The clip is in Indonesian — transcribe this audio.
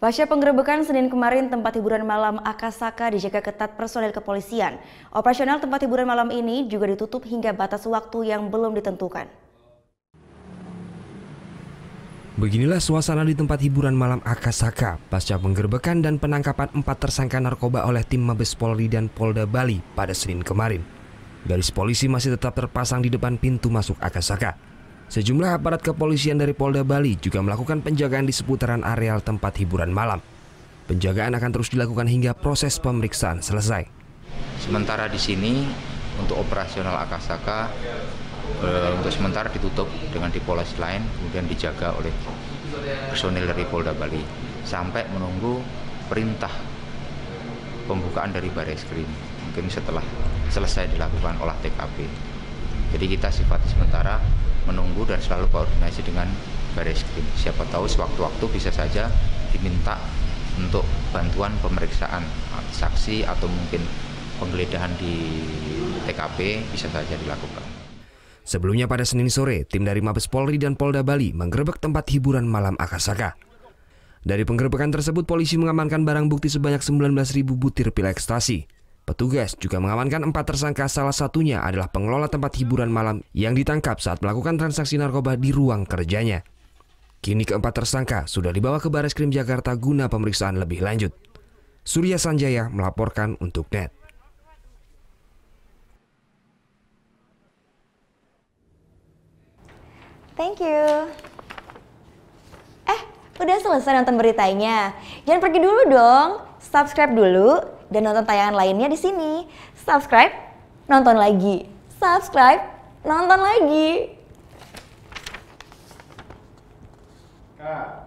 Pasca penggerebekan Senin kemarin, tempat hiburan malam Akasaka dijaga ketat personel kepolisian. Operasional tempat hiburan malam ini juga ditutup hingga batas waktu yang belum ditentukan. Beginilah suasana di tempat hiburan malam Akasaka pasca penggerebekan dan penangkapan 4 tersangka narkoba oleh tim Mabes Polri dan Polda Bali pada Senin kemarin. Garis polisi masih tetap terpasang di depan pintu masuk Akasaka. Sejumlah aparat kepolisian dari Polda Bali juga melakukan penjagaan di seputaran areal tempat hiburan malam. Penjagaan akan terus dilakukan hingga proses pemeriksaan selesai. Sementara di sini untuk operasional Akasaka untuk sementara ditutup dengan di Polres lain, kemudian dijaga oleh personil dari Polda Bali sampai menunggu perintah pembukaan dari Bareskrim, mungkin setelah selesai dilakukan olah TKP. Jadi kita sifatnya sementara menunggu dan selalu koordinasi dengan Bareskrim. Siapa tahu sewaktu-waktu bisa saja diminta untuk bantuan pemeriksaan saksi atau mungkin penggeledahan di TKP bisa saja dilakukan. Sebelumnya pada Senin sore, tim dari Mabes Polri dan Polda Bali menggerebek tempat hiburan malam Akasaka. Dari penggerebekan tersebut, polisi mengamankan barang bukti sebanyak 19.000 butir pil ekstasi. Petugas juga mengamankan 4 tersangka, salah satunya adalah pengelola tempat hiburan malam yang ditangkap saat melakukan transaksi narkoba di ruang kerjanya. Kini keempat tersangka sudah dibawa ke Bareskrim Jakarta guna pemeriksaan lebih lanjut. Surya Sanjaya melaporkan untuk NET. Thank you. Udah selesai nonton beritanya? Jangan pergi dulu dong. Subscribe dulu dan nonton tayangan lainnya di sini. Subscribe, nonton lagi. Subscribe, nonton lagi. Kak.